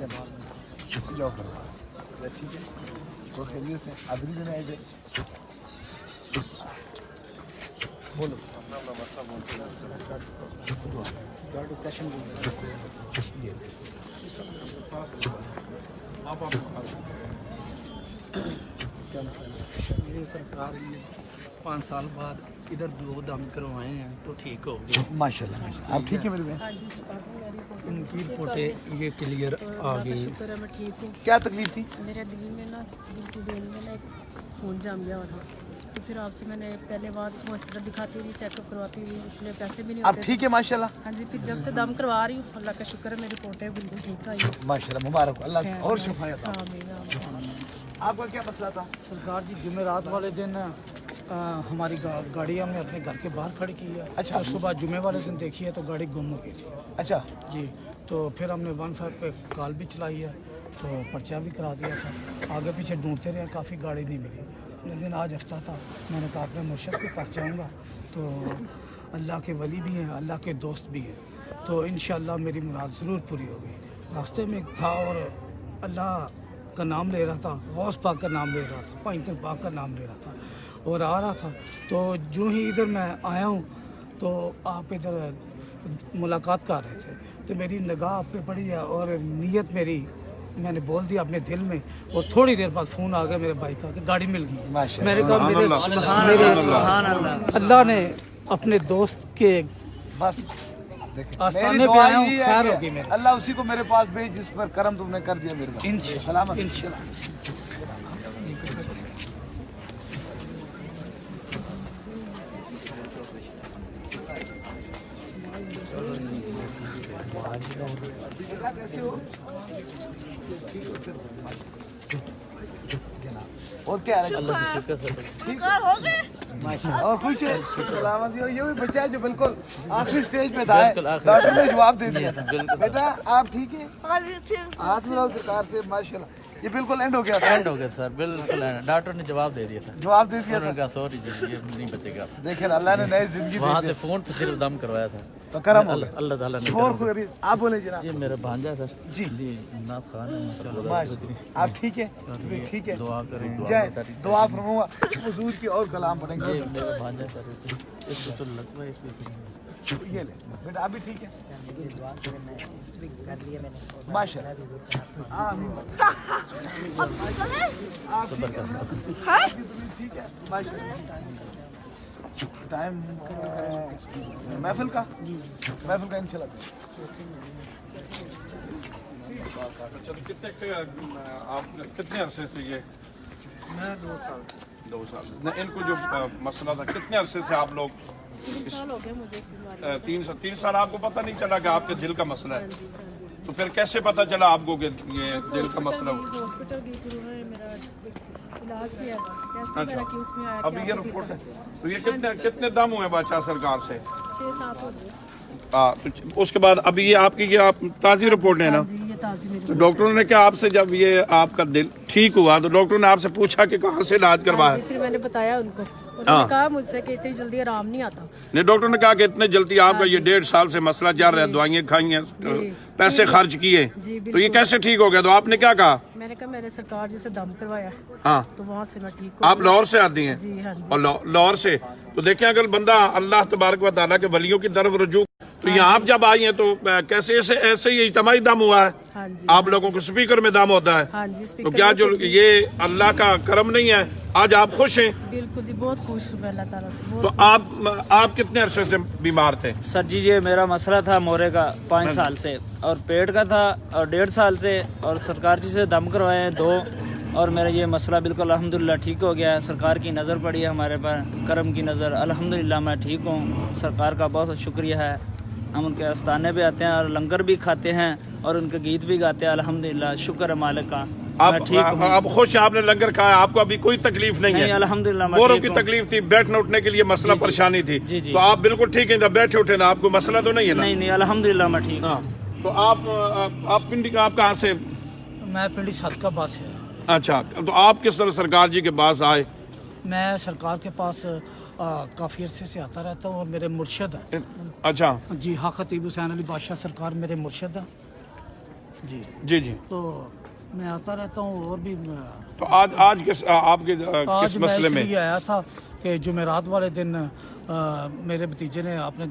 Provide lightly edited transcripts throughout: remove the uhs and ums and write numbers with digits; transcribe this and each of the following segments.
दे बाद जाओ करवा ठीक है तो खेलिए से अभी दिन आए थे बोलो अपना अपना मसला बोलते हैं डिप्रेशन आप क्या मसला ये सरकार 5 साल बाद इधर 2 दम करवाए हैं तो ठीक हो गया माशाल्लाह। आप ठीक है मेरे हाँ जी शुक्र इनकी रिपोर्टें ये क्लियर आ गई। शुक्र है मैं ठीक हूँ। क्या तकलीफ थी? मेरे दिल में ना दिल की वेन में ना एक खून जम गया था तो फिर आपसे मैंने पहले बार हॉस्पिटल दिखाती हुई चेकअप करवाती हुई इसलिए पैसे भी नहीं आप ठीक है माशाल्लाह? हाँ जी फिर जब से दम करवा रही हूँ अल्लाह का शुक्र है मेरी रिपोर्टें बिल्कुल ठीक आई है माशाल्लाह मुबारक अल्लाह और शिफायत हाँ मेरा आपका क्या मसला था? सरकार जी जुमेरात वाले दिन हमारी गाड़ी हमने अपने घर के बाहर खड़ी की है। अच्छा। तो सुबह जुमे वाले दिन देखी है तो गाड़ी गुम हो गई थी। अच्छा जी तो फिर हमने 15 पे कॉल भी चलाई है तो पर्चा भी करा दिया था। आगे पीछे ढूंढते रहे काफ़ी गाड़ी नहीं मिली लेकिन आज हफ्ता था मैंने कहा अपने मुर्शद के पास जाऊँगा तो अल्लाह के वली भी हैं अल्लाह के दोस्त भी हैं तो इंशाअल्लाह मेरी मुराद ज़रूर पूरी होगी। रास्ते में था और अल्लाह का नाम ले रहा था गौस पाक का नाम ले रहा था पाइंतन पाक का नाम ले रहा था और आ रहा था तो जो ही इधर मैं आया हूँ तो आप इधर मुलाकात कर रहे थे तो मेरी निगाह आप पे पड़ी है और नीयत मेरी मैंने बोल दिया अपने दिल में और थोड़ी देर बाद फ़ोन आ गया मेरे भाई का कि गाड़ी मिल गई। मैंने कहा मेरे अल्लाह ने अपने दोस्त के बस आस्थाने पे आया हूँ खैर होगी मेरे अल्लाह उसी को मेरे पास भेज जिस पर करम तुमने कर दिया मेरे पास इंशाअल्लाह। कैसे हो? और क्या है? ठीक माशाल्लाह और खुश है सलामत हो। ये भी बच्चा है जो बिल्कुल आखिरी स्टेज पे था डॉक्टर ने जवाब दे दिया था बेटा आप ठीक है हाथ मिलाओ सरकार से माशाल्लाह। ये बिल्कुल एंड हो गया सर बिल्कुल डॉक्टर ने जवाब दे दिया था जवाब दे दिया था सॉरी जी ये नहीं बचेगा। देखिए अल्लाह ने नई जिंदगी वहाँ से फोन पे सिर्फ दम करवाया था तो करम हो गया अल्लाह ताला ने और कोई आप बोले जनाब। ये मेरा भांजा सर जी जी नाफ खान आप ठीक है ठीक है दुआ करें जय दुआ फरमाऊंगा हुजूर की और कलाम पढ़ेंगे। ये मेरा भांजा सर इसको तो लगता है इसको ये ले बेटा अभी ठीक है माशाल्लाह आमीन आप ठीक है माशाल्लाह। टाइम महफिल का इंशाल्लाह कितने अरसे से ये मैं 2 साल से 2 साल न, इनको जो मसला था कितने अरसे से आप लोग 3 साल हो गए मुझे इस बीमारी 3 साल आपको पता नहीं चला कि आपके दिल का मसला है तो फिर कैसे पता चला आपको कि ये दिल का मसला हो? हॉस्पिटल गई फिर उन्होंने मेरा इलाज किया टेस्ट अच्छा वगैरह की उसमें आया अभी ये रिपोर्ट है तो ये कितने दम हुए बादशाह सरकार से? 6-7 हो गए। तो उसके बाद अभी ये आपकी ये आप ताज़ी रिपोर्ट है ना जी ये ताज़ी मेरी तो डॉक्टरों ने क्या आपसे जब ये आपका दिल ठीक हुआ तो डॉक्टरों ने आपसे पूछा कि कहाँ से इलाज करवाया? फिर मैंने बताया उनको उन्होंने कहा मुझसे कि इतनी जल्दी आराम नहीं आता। नहीं डॉक्टर ने कहा कि इतने जल्दी आपका ये 1.5 साल से मसला चल रहा है दवाइयाँ खाई हैं पैसे खर्च किए जी तो ये कैसे ठीक हो गया? तो आपने क्या कहा? मैंने कहा मैंने सरकार जी से दम करवाया हाँ तो वहाँ से मैं ठीक हूँ। आप लाहौर से आती हैं जी हाँ जी और लाहौर से तो देखें अगर बंदा अल्लाह तबारक व तआला के वलियों की तरफ रुजू तो यहाँ आप जब आई हैं तो कैसे ऐसे ही इज्तिमाई दम हुआ है? हाँ जी आप लोगों को स्पीकर में दम होता है हाँ जी तो स्पीकर क्या में जो ये अल्लाह का करम नहीं है आज आप खुश हैं? बिल्कुल जी बहुत खुश हूँ अल्लाह ताला से तो बहुत आप कितने अरसे से बीमार थे? सर जी ये मेरा मसला था मोरे का 5 साल से और पेट का था और 1.5 साल से और सरकार जी से दम करवाए हैं 2 और मेरा ये मसला बिल्कुल अल्हम्दुलिल्लाह ठीक हो गया है। सरकार की नज़र पड़ी है हमारे पर करम की नज़र अल्हम्दुलिल्लाह मैं ठीक हूँ। सरकार का बहुत शुक्रिया है। हम उनके आस्थाने पे आते हैं और लंगर भी खाते हैं और उनके गीत भी गाते हैं अल्हम्दुलिल्लाह शुक्र है मालिक का। मैं ठीक हूँ। आप खुश हैं? आपने लंगर खाया आपको अभी कोई तकलीफ नहीं है? अल्हम्दुलिल्लाह मैं गोरों ठीक की हूँ। तकलीफ थी बैठने उठने के लिए मसला परेशानी थी जी, जी। तो आप बिल्कुल ठीक है बैठे उठे ना आपको मसला तो नहीं है ना? नहीं अल्हम्दुलिल्लाह मैं ठीक हूँ। हाँ तो आप पिंडी का आप कहाँ से? मैं पिंडी सदकाबाद से। अच्छा तो आप किस तरह सरकार जी के पास आए? मैं सरकार के पास काफ़ी अरसे से आता रहता हूँ और मेरे मुर्शद हैं। अच्छा जी हाँ खतीब हुसैन अली बादशाह सरकार मेरे मुर्शद हैं जी जी जी। तो मैं आता रहता हूँ और भी तो आज किस आपके आज किस मैं मसले में? इसलिए आया था कि जुमेरात वाले दिन मेरे भतीजे ने अपने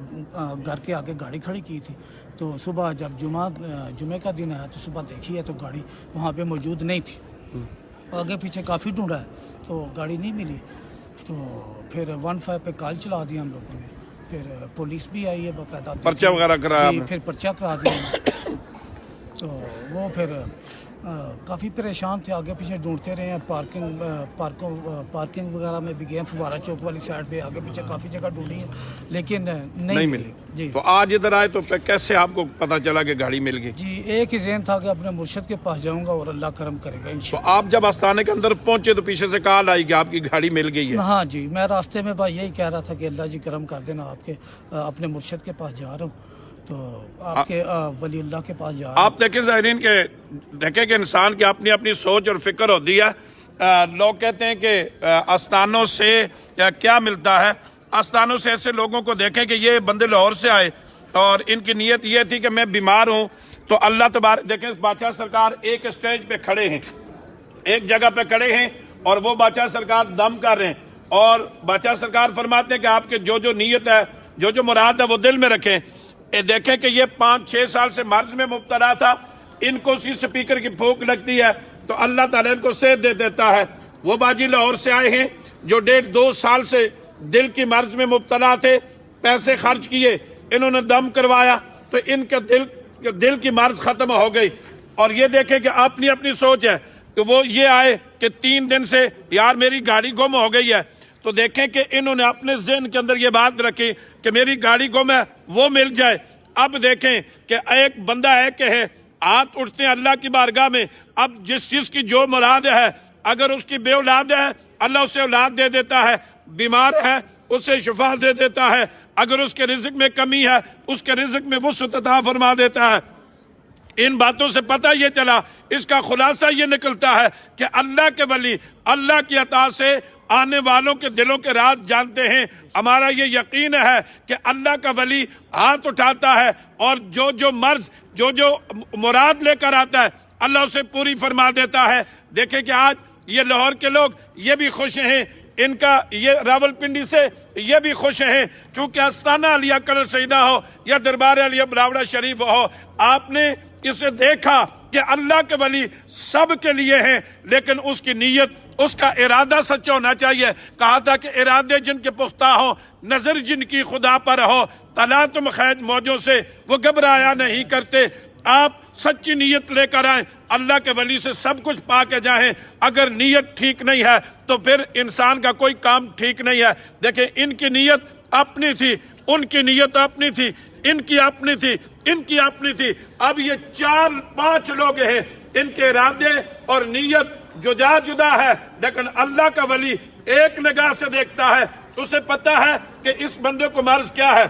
घर के आगे गाड़ी खड़ी की थी, तो सुबह जब जुमे का दिन आया तो सुबह देखी है तो गाड़ी वहाँ पे मौजूद नहीं थी। आगे पीछे काफ़ी ढूंढा है तो गाड़ी नहीं मिली, तो फिर 15 पे कॉल चला दिया हम लोगों ने, फिर पुलिस भी आई है बाकायदा, पर्चा वगैरह कराया जी, आपने? फिर पर्चा करा दिया तो वो फिर काफ़ी परेशान थे, आगे पीछे ढूंढते रहे हैं, पार्किंग वगैरह में भी गए, फुवारा चौक वाली साइड पे आगे पीछे काफ़ी जगह ढूंढी है लेकिन नहीं मिली। जी। तो आज इधर आए तो कैसे आपको पता चला कि गाड़ी मिल गई? जी एक ही ज़हन था कि अपने मुर्शिद के पास जाऊंगा और अल्लाह करम करेगा तो इंशाल्लाह। आप जब आस्थाने के अंदर पहुंचे तो पीछे से कॉल आई कि आपकी गाड़ी मिल गई है? हाँ जी, मैं रास्ते में भाई यही कह रहा था कि अल्लाह जी करम कर देना, आपके अपने मुर्शिद के पास जा रहा हूँ, तो आपके वली अल्लाह के पास जा रहा हूँ। आप देखें ज़ाहिरीन के देखें कि इंसान की अपनी अपनी सोच और फिक्र होती है। लोग कहते हैं कि आस्थानों से क्या मिलता है। आस्थानों से ऐसे लोगों को देखें कि ये बंदे लाहौर से आए और इनकी नीयत ये थी कि मैं बीमार हूँ तो अल्लाह तबारक, देखें बादशाह सरकार एक स्टेज पे खड़े हैं, एक जगह पे खड़े हैं और वो बादशाह सरकार दम कर रहे हैं और बादशाह सरकार फरमाते हैं कि आपके जो जो नीयत है, जो जो मुराद है वो दिल में रखें। ये देखें कि ये 5-6 साल से मर्ज में मुब्तला था, इनको उसी स्पीकर की फूंक लगती है तो अल्लाह ताला इनको सेहत दे देता है। वो बाजी लाहौर से आए हैं जो 1.5-2 साल से दिल की मर्ज में मुब्तला थे, पैसे खर्च किए, इन्होंने दम करवाया तो इनके दिल की मर्ज खत्म हो गई। और ये देखें कि अपनी अपनी सोच है कि वो ये आए कि 3 दिन से यार मेरी गाड़ी गुम हो गई है, तो देखें कि इन्होंने अपने ज़हन के अंदर ये बात रखी कि मेरी गाड़ी गुम है वो मिल जाए। अब देखें कि एक बंदा है कि है, हाथ उठते हैं अल्लाह की बारगाह में। अब जिस चीज की जो मुराद है, अगर उसकी बे औलाद है अल्लाह उसे औलाद दे देता है, बीमार है उसे शिफा दे देता है, अगर उसके रिज़्क़ में कमी है उसके रिज़्क़ में वुसअत अता फरमा देता है। इन बातों से पता ये चला, इसका खुलासा ये निकलता है कि अल्लाह के वली अल्लाह की अता से आने वालों के दिलों के राज जानते हैं। हमारा ये यकीन है कि अल्लाह का वली हाथ उठाता है और जो जो मर्ज, जो जो मुराद लेकर आता है अल्लाह उसे पूरी फरमा देता है। देखें कि आज ये लाहौर के लोग ये भी खुश हैं, इनका ये रावलपिंडी से ये भी खुश हैं, चूंकि आस्ताना अलिया कलर सईदा हो या दरबार अलिया बरावड़ा शरीफ हो, आपने इसे देखा कि अल्लाह के वली सब के लिए हैं, लेकिन उसकी नीयत, उसका इरादा सच्चा होना चाहिए। कहा था कि इरादे जिनके पुख्ता हो, नजर जिनकी खुदा पर हो, तला तुम खैद मौजों से वो घबराया नहीं करते। आप सच्ची नीयत लेकर आए, अल्लाह के वली से सब कुछ पा के जाएं। अगर नीयत ठीक नहीं है तो फिर इंसान का कोई काम ठीक नहीं है। देखें इनकी नीयत अपनी थी, उनकी नीयत अपनी थी, इनकी अपनी थी, इनकी अपनी थी। अब ये 4-5 लोग हैं, इनके इरादे और नीयत जुदा जुदा है, लेकिन अल्लाह का वली एक निगाह से देखता है, उसे पता है कि इस बंदे को मर्ज क्या है,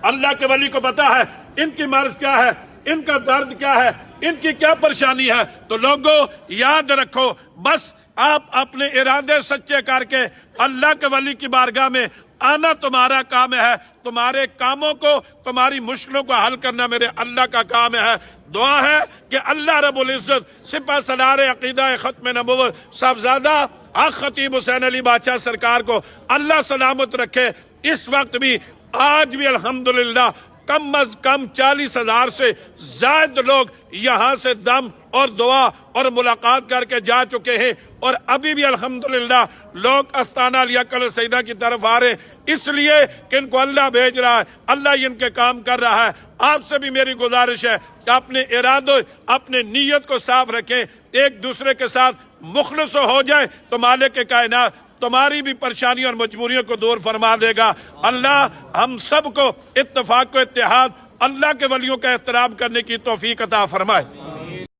अल्लाह के वली को पता है इनकी मर्ज क्या है, इनका दर्द क्या है, इनकी क्या परेशानी है। तो लोगों याद रखो, बस आप अपने इरादे सच्चे करके अल्लाह के वली की बारगाह में आना तुम्हारा काम है। तुम्हारे कामों को, तुम्हारी मुश्किलों को हल करना मेरे अल्लाह का काम है। दुआ है कि अल्लाह रब्बुल इज्जत सिपा सलार अकीदा खत्म नबुव्वत साहबजादा आख खतीब हुसैन अली बादशाह सरकार को अल्लाह सलामत रखे। इस वक्त भी, आज भी अल्हम्दुलिल्लाह कम अज कम 40,000 से ज्यादा लोग यहाँ से दम और दुआ और मुलाकात करके जा चुके हैं, और अभी भी अल्हम्दुलिल्लाह लोग अस्ताना अलिया कलर सईदा की तरफ आ रहे, इसलिए कि इनको अल्लाह भेज रहा है, अल्लाह इनके काम कर रहा है। आपसे भी मेरी गुजारिश है कि अपने इरादों, अपने नीयत को साफ रखें, एक दूसरे के साथ मुखलिस हो जाए तो मालिक के कायनात तुम्हारी भी परेशानी और मजबूरियों को दूर फरमा देगा। अल्लाह हम सब को इत्तेफाक को इत्तेहाद, अल्लाह के वलियों का एहतराम करने की तौफीक अता फरमाए।